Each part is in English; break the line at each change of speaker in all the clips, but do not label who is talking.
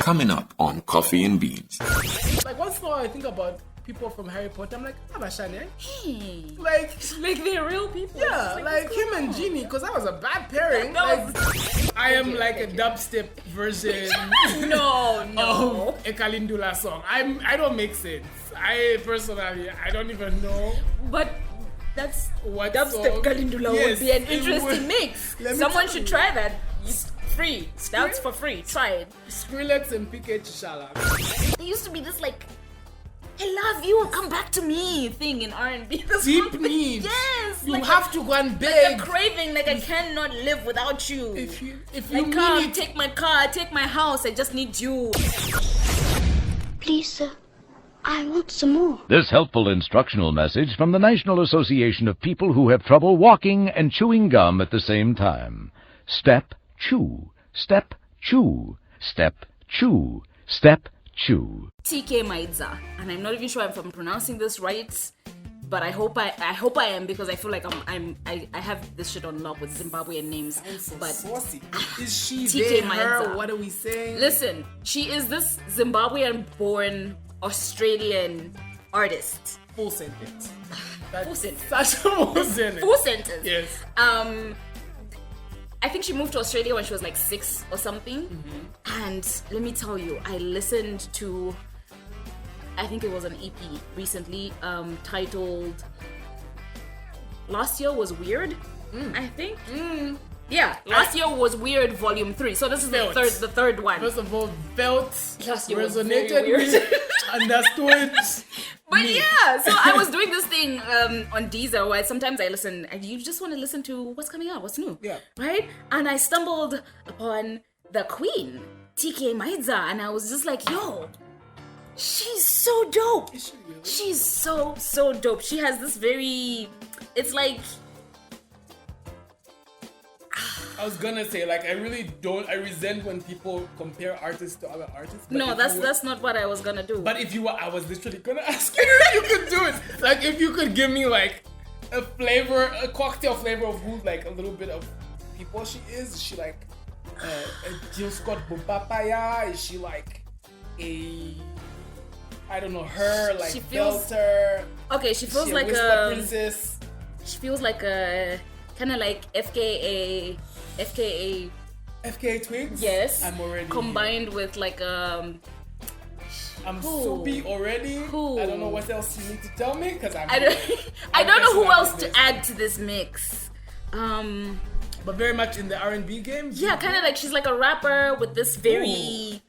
Coming up on Coffee and Beans.
Like once in a while I think about people from Harry Potter. I'm like, Abashane.
Hey.
Like
they're real people.
Yeah, like him and Ginny, because that was a bad pairing. I am like a dubstep version
No.
of a Kalindula song. I don't make sense. I personally, I don't even know.
But that's
what
dubstep Kalindula would be an interesting mix. Someone should try that. It's free. That's for free. Try it.
Skrillex and P.K Chishala.
There used to be this like, I love you, come back to me thing in R&B.
Deep need.
Yes.
You
like
have to go and beg.
Like a craving, like I cannot live without you.
If you
like, come, take my car, take my house, I just need you.
Please, sir, I want some more.
This helpful instructional message from the National Association of People Who Have Trouble Walking and Chewing Gum at the same time. Step, chew. Step, chew. Step, chew. Step, chew.
P.K Chishala, and I'm not even sure if I'm pronouncing this right, but I hope I am, because I feel like I have this shit on lock with Zimbabwean names. But
saucy. Is she
P.K
there, her?
Chishala.
What are we saying?
Listen, she is this Zimbabwean-born Australian artist.
Full sentence.
Full sentence.
Such a full sentence.
Full sentence.
Yes.
I think she moved to Australia when she was like 6 or something. Mm-hmm. And let me tell you, I listened to, I think it was an EP recently, titled Last Year Was Weird, I think. Yeah, Last Year Was Weird Volume 3. So this is the third one.
First of all, felt,
Last year
resonated with, understood.
But yeah, so I was doing this thing on Deezer where sometimes I listen, and you just want to listen to what's coming out, what's new.
Yeah.
Right? And I stumbled upon the Queen, P.K Chishala, and I was just like, yo, she's so dope.
Is she really?
She's so dope. She has this very, it's like,
I was gonna say, like, I resent when people compare artists to other artists.
no, that's not what I was gonna do.
But if you were, I was literally gonna ask you if you could do it. Like, if you could give me, like, a cocktail flavor of who, like, a little bit of people she is. Is she, like, a Jill Scott Papaya? Is she, like, I don't know, her, like,
she feels,
belter?
Okay, she feels like
a princess.
She feels like a, kind of like FKA
Twigs?
Yes.
I'm already
combined with like
I'm soupy already.
Who?
I don't know what else you need to tell me, because
I don't know who else to add to this mix.
But very much in the R&B game.
Yeah, kind of like she's like a rapper with this very.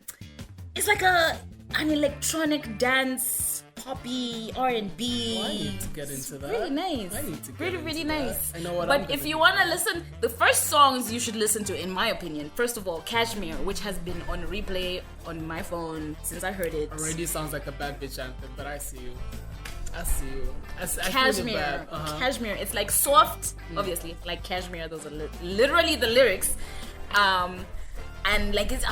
It's like an electronic dance, poppy R&B.
Oh, I need to get into that.
Really nice.
I need to get
really
into
nice.
that. I know what.
But if you want to listen, the first songs you should listen to, in my opinion, first of all, Kashmir, which has been on replay on my phone since I heard it.
Already sounds like a bad bitch anthem, but I see you. I
Kashmir. Kashmir. It's like soft, obviously, like Kashmir. Those are literally the lyrics, and like it's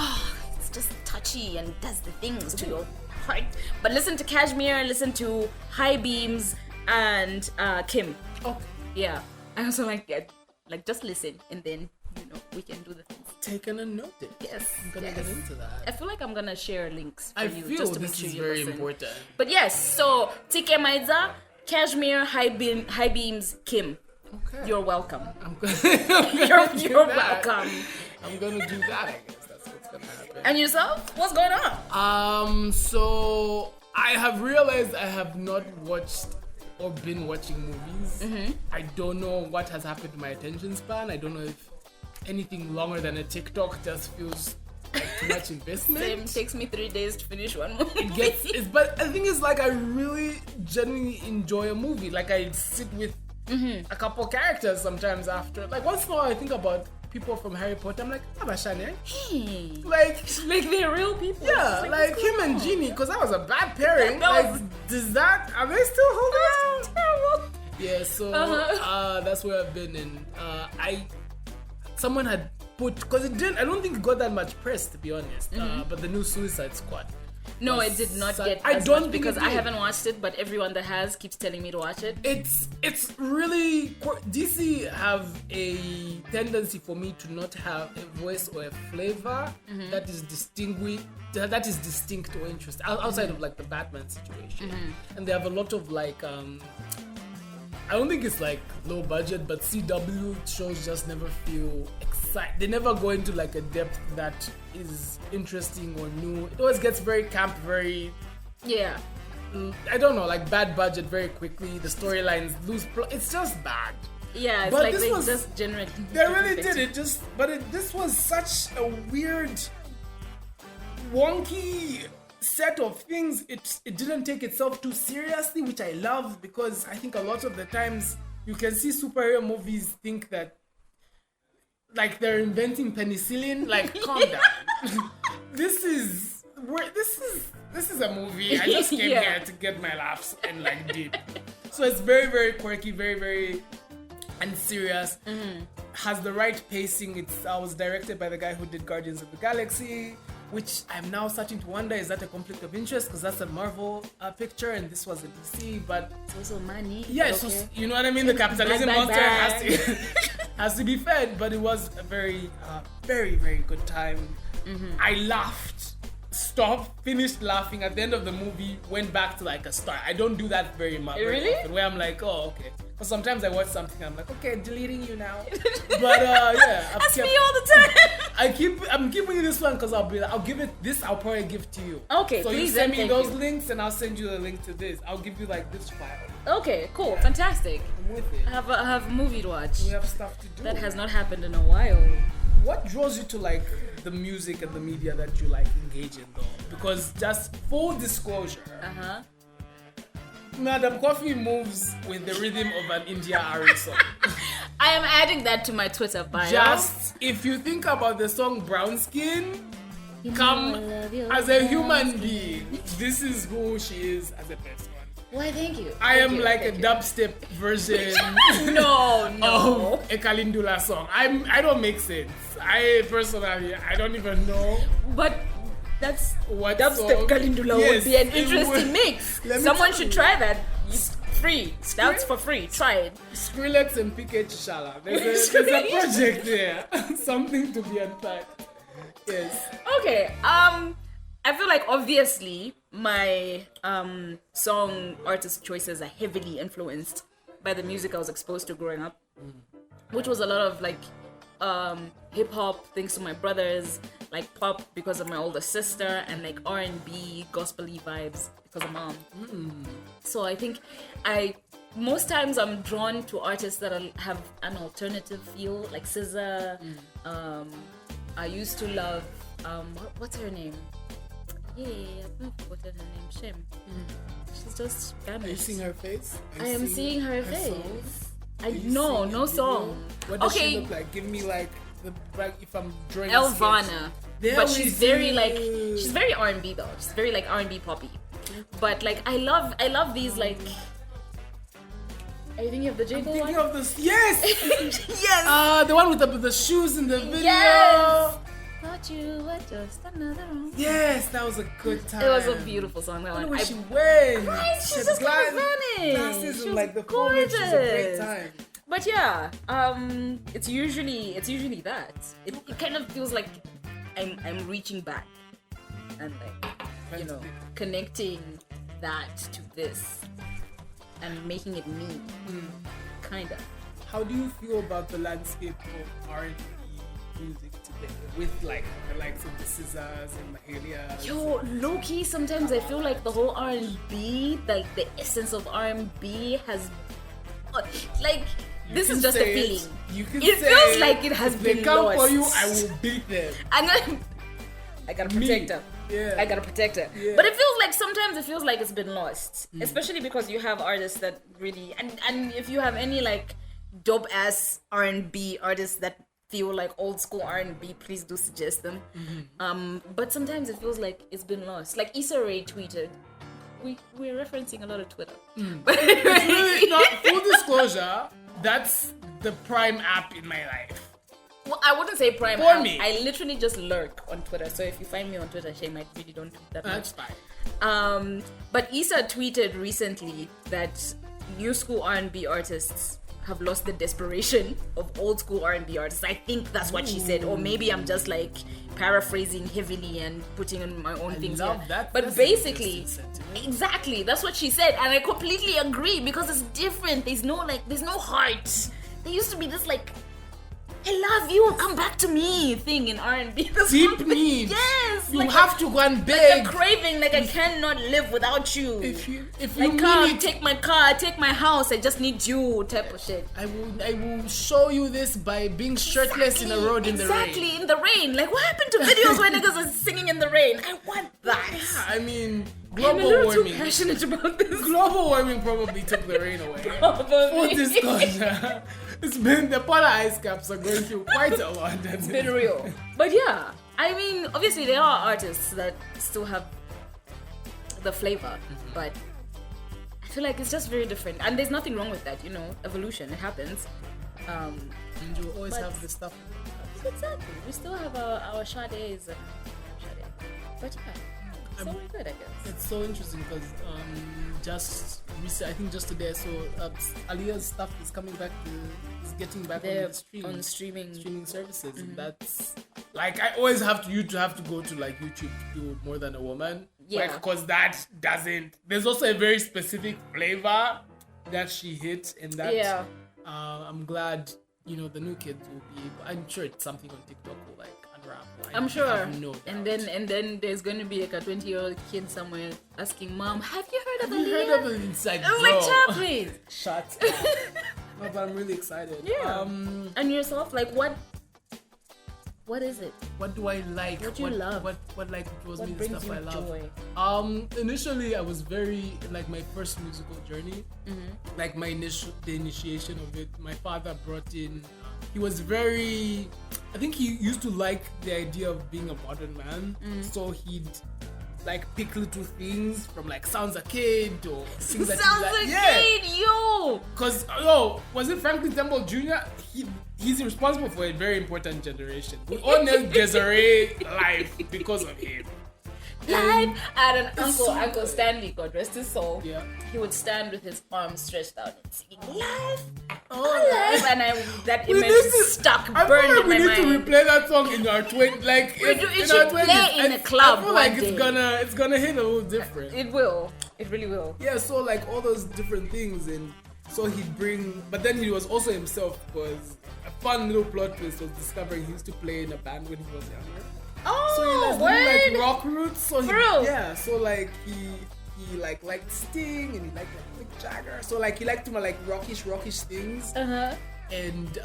just touchy and does the things to your heart. But listen to Kashmir, listen to High Beams and Kim.
Okay.
Yeah, I also like that. Like just listen, and then we can do the things.
Taken a note.
Yes,
I'm gonna get into that.
I feel like I'm gonna share links for
I
you
feel
just to
this
make sure
is
you
very
listen.
important.
But yes, so P.K Chishala, Kashmir, High Beams, Kim.
Okay.
You're welcome.
You're
welcome.
I'm gonna do that. I guess that's what's gonna happen.
And yourself? What's going on?
So I have realized I have not watched or been watching movies.
Mm-hmm.
I don't know what has happened to my attention span. I don't know if anything longer than a TikTok just feels like too much investment.
Same, takes me 3 days to finish one movie.
But the thing is, like, I really genuinely enjoy a movie. Like, I sit with a couple characters sometimes after. Like, once in a while I think about people from Harry Potter. I'm like, Abashane.
Hey.
Like
they're real people.
Yeah, like him and Ginny, because that was a bad pairing. Are they still holding?
Terrible.
Yeah, so that's where I've been in. Someone had put, because I don't think it got that much press, to be honest. But the new Suicide Squad.
No, it did not get.
I don't think
because
it
I
did.
haven't watched it, but everyone that has keeps telling me to watch it.
It's really DC have a tendency for me to not have a voice or a flavor that is distinct or interesting outside of like the Batman situation, and they have a lot of like I don't think it's like low budget, but CW shows just never feel exciting. They never go into like a depth that is interesting or new. It always gets very camp, very
Yeah.
I don't know, like bad budget very quickly. The storylines lose it's just bad.
Yeah, it's
But
like
this
they
was-
just generate.
They really did it. This was such a weird, wonky set of things. It didn't take itself too seriously, which I love, because I think a lot of the times you can see superhero movies think that like they're inventing penicillin. Like, calm down. This is a movie. I just came
Yeah.
here to get my laughs and like did. So it's very, very quirky, very, very unserious. Has the right pacing. It was directed by the guy who did Guardians of the Galaxy, which I'm now starting to wonder, is that a conflict of interest? Because that's a Marvel picture and this was a DC, but
It's also money.
yeah,
okay.
so, you know what I mean? The capitalism
Bang,
monster
bang,
has to has to be fed, but it was a very, very, very good time. I laughed, stopped, finished laughing at the end of the movie, went back to like a start. I don't do that very much. very
Really?
often, where I'm like, oh, okay. Because sometimes I watch something, I'm like, okay, deleting you now. But yeah,
That's me all the time.
I'm giving you this one because I'll give it this. I'll probably give to you.
Okay,
so
please
you send
and
me
thank
those
you.
links, and I'll send you the link to this. I'll give you like this file.
Okay, cool, fantastic.
I'm with it.
I have a movie to watch.
We have stuff to do.
That has not happened in a while.
What draws you to like the music and the media that you like engage in though? Because just full disclosure, Madam Coffee moves with the rhythm of an India R&B song.
I am adding that to my Twitter bio.
Just if you think about the song Brown Skin,
You know
come
I love your
as a
brown
human
skin.
being, this is who she is as a person.
Why? Thank you.
I
Thank
am
you,
like a
thank you.
dubstep version
No.
of a Kalindula song. I don't make sense. I personally, I don't even know
But that's
what
dubstep
song.
Kalindula
Yes,
would be an
it
interesting
would.
mix.
Let me
Someone
tell
should
you.
try that. It's free. That's for free. Try it.
Skrillex and P.K Chishala. There's a project there. Something to be unpacked. Yes.
Okay. I feel like obviously my song artist choices are heavily influenced by the music I was exposed to growing up, which was a lot of like hip hop thanks to my brothers, like pop because of my older sister, and like R&B gospel-y vibes because of mom. So I think most times I'm drawn to artists that have an alternative feel, like SZA. I used to love what's her name? Yeah, I've forgotten her name. Shame. She's just
Are you
vanished.
seeing her face?
I am seeing her face.
song?
I
Are you
no
seeing
no
the video?
song.
What does she
Okay,
look like? Give me like if I'm drawing a sketch.
Elvana.
There
But
we
she's very
see.
like she's very R&B though. She's very like R&B poppy. But like I love these like. Are you thinking of the J Cole
Thinking
one?
of this, yes,
Yes.
the one with the shoes in the video.
Yes. Thought you were just another one.
Yes, that was a good time.
It was a beautiful song. That
I wonder
one.
where she went.
Right,
She
she's
had
just kind of
glasses
vanished.
and
She
like the
was
phone. She was a great
gorgeous.
time.
But yeah, it's usually that. It kind of feels like I'm reaching back and like connecting that to this and making it me, kinda.
How do you feel about the landscape of R&B music today, with like the likes of the SZAs and Mahalia?
Yo, low key, sometimes I feel like the whole R&B, like the essence of R&B has, like, this is just a feeling.
You can
It
say,
feels like it has
if
been
they come
lost.
for you, I will beat them.
And then I gotta protect her.
Yeah.
I gotta protect her.
Yeah.
But it feels like sometimes it feels like it's been lost, especially because you have artists that really and if you have any like dope ass R&B artists that feel like old school R&B, please do suggest them. But sometimes it feels like it's been lost. Like Issa Rae tweeted. We're referencing a lot of Twitter.
Really, not full disclosure. That's the prime app in my life.
Well, I wouldn't say prime.
For me.
I literally just lurk on Twitter. So if you find me on Twitter, shame I really don't tweet that
That's
much.
fine.
But Issa tweeted recently that new school R&B artists have lost the desperation of old school R&B artists. I think that's what she said, or maybe I'm just like paraphrasing heavily and putting in my own things
love
here.
that.
But
That's
basically,
an interesting sentiment.
exactly, that's what she said, and I completely agree because it's different. There's no heart. There used to be this like, I love you, come back to me thing in R&B.
Deep need.
Yes.
You
like
have to go and beg.
like a craving, like I cannot live without you.
If you
Like,
really
come, take my car, take my house, I just need you, type of shit.
I will show you this by being shirtless in the road in the rain.
Exactly, in the rain. Like, what happened to videos where niggas are singing in the rain? I want that.
I mean,
I'm a
global
little too
warming.
passionate about this.
Global warming probably took the rain away.
Probably.
Full disclosure. It's been the polar ice caps are going through quite a lot.
It's been real. But yeah, I mean, obviously there are artists that still have the flavor, but I feel like it's just very different. And there's nothing wrong with that, you know, evolution, it happens.
And you always
But-
have the stuff.
Exactly. We still have our Sade's. But yeah, so we're good, I guess.
It's so interesting because just recently, I think just today, I saw Alia's stuff is coming back is getting back
They're
on the stream,
on streaming
services, and that's like I always have to go to like YouTube to do More Than a Woman,
Yeah.
because that doesn't. There's also a very specific flavor that she hit, and that
Yeah.
I'm glad the new kids will be. I'm sure it's something on TikTok will like unwrap.
I'm sure.
No
And
doubt.
then there's going to be like a 20-year-old kid somewhere asking, "Mom, have you heard of
Have you
Aaliyah?"
heard of it inside?
I'm like,
Bro.
"Child, please."
Shut up. No, but I'm really excited.
Yeah. And yourself, like, what is it?
What do I like?
What do you love?
What like draws
What
me the
brings
stuff
you
I love?
joy?
Initially I was very like my first musical journey,
Mm-hmm.
like the initiation of it. My father brought in. He was very. I think he used to like the idea of being a modern man, so he'd like pick little things from like Sounds Arcade or things that
Sounds
he
like
yeah.
yo.
Cause was it Franklin Temple Jr.? He's responsible for a very important generation. We all know Desiree life because of him.
Life. I had an Uncle Stanley, God rest his soul.
Yeah.
He would stand with his arms stretched out and singing life,
Oh,
life, and that
We
image
need to-
stuck,
I
burned
feel like
in
we
my
need to
mind.
replay that song in our 20s. Like
We do- it
in
should
our 20s.
play in a club
I feel like
one day.
it's gonna hit a little different.
It will. It really will.
Yeah, so like all those different things, and so he'd bring. But then he was also himself, because a fun little plot twist was discovering he used to play in a band when he was younger. So he
Oh,
was
word.
doing like rock roots. So he,
Bro.
yeah, so like he like liked Sting and he liked like Mick Jagger. So like he liked more like rockish things.
Uh-huh.
And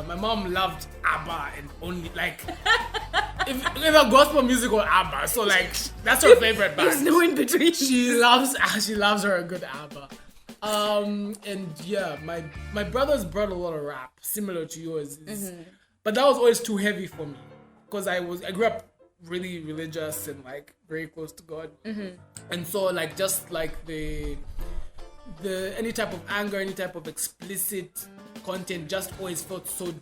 my mom loved ABBA and only like if a gospel music or ABBA. So like that's her favorite band.
There's no in between.
She loves her a good ABBA. And yeah, my brothers brought a lot of rap similar to yours, but that was always too heavy for me because I grew up really religious and like very close to God, and so like just like the any type of anger, any type of explicit content just always felt so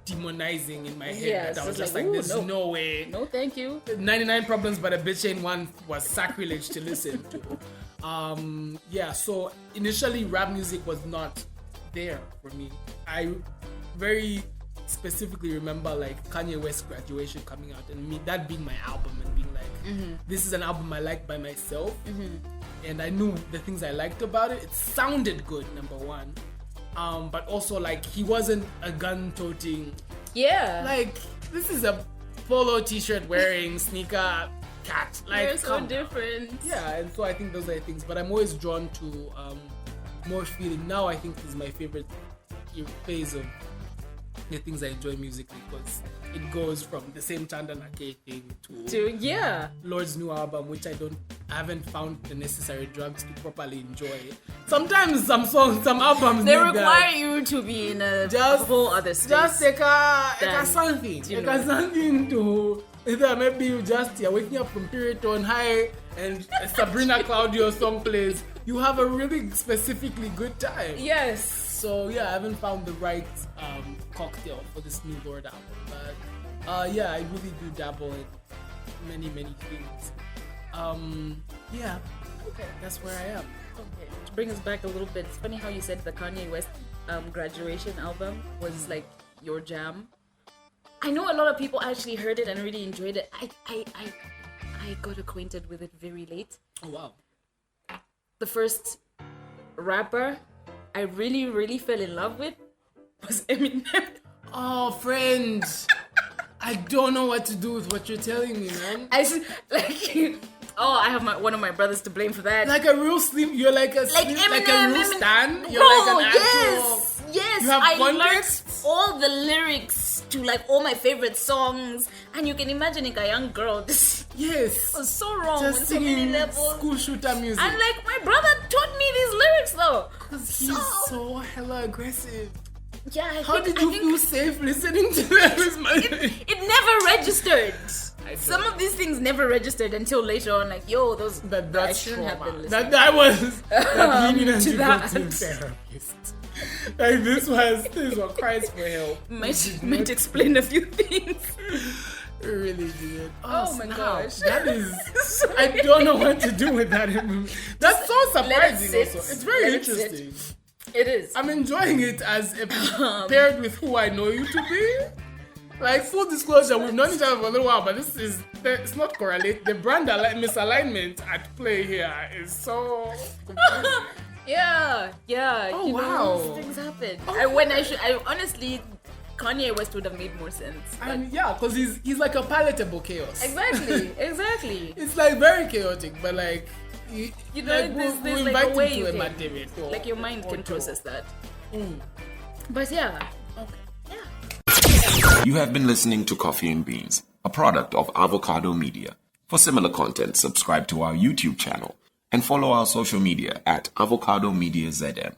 demonizing in my head
Yes,
that I was
it's
just
like,
like,
ooh,
there's
no.
no way.
No, thank you.
99 Problems by the Bitch Ain't One was sacrilege to listen to. Yeah, so initially rap music was not there for me. I very specifically remember like Kanye West's Graduation coming out and me that being my album and being like, this is an album I like by myself. And I knew the things I liked about it. It sounded good, number one. But also like he wasn't a gun-toting.
Yeah.
Like, this is a polo t-shirt wearing sneaker cat. Like,
We're so
come on.
different.
Yeah, and so I think those are the things. But I'm always drawn to more feeling. Now I think is my favorite phase of the things I enjoy musically, because it goes from the same Chanda Nake thing to
Yeah.
Lord's new album, which I haven't found the necessary drugs to properly enjoy. Sometimes some albums
They
need
require
that.
you to be in a
Just-
whole other space.
Just take
Then,
something.
you
Take
know.
something to either maybe you're waking up from period on high and a Sabrina Claudio song plays. You have a really specifically good time.
Yes.
So yeah, I haven't found the right cocktail for this new Lord album, but yeah, I really do dabble in many things. Yeah, okay, that's where I am.
Okay, to bring us back a little bit, it's funny how you said the Kanye West graduation album was like your jam. I know a lot of people actually heard it and really enjoyed it. I got acquainted with it very late.
Oh wow.
The first rapper I really fell in love with was Eminem.
Oh, friends, I don't know what to do with what you're telling me, man.
I have one of my brothers to blame for that.
Like a real sleep, you're like a
Eminem,
like a real stan. You're
Bro,
like an actual.
yes.
You have
I learned
context?
all the lyrics to like all my favorite songs, and you can imagine like a young girl. This
Yes.
was so wrong
Just
on so many
singing
levels.
school shooter music.
And like my brother taught me these lyrics though.
Because he's so hella aggressive.
Yeah,
How did you feel safe listening to that?
It never registered.
I
Some
don't-
of these things never registered until later on. Like, yo, those
That's
I shouldn't have
trauma.
been listening.
That was that he needed
to
to go
that.
to a therapist. Like this was cries for help.
Might explain a few things.
It really did.
Oh my
snap.
gosh.
That is. I don't know what to do with that. That's so
Let it
surprising.
sit.
Also, it's very
Let it sit.
interesting.
It is.
I'm enjoying it as paired with who I know you to be. Like, full disclosure, we've known each other for a little while, but it's not correlated. The brand misalignment at play here is so confusing.
Yeah.
Oh,
you
wow.
know, things happen.
Oh,
I honestly, Kanye West would have made more sense. But
And yeah, because he's like a palatable chaos.
exactly.
It's like very chaotic, but like
You know,
like,
there's
we'll
like
invite
a way
him
you
to a
can,
material, so-
like your mind
or
can
to-
process that.
Mm.
But yeah,
Okay.
yeah.
You have been listening to Coffee and Beans, a product of Avocado Media. For similar content, subscribe to our YouTube channel and follow our social media at Avocado Media ZM.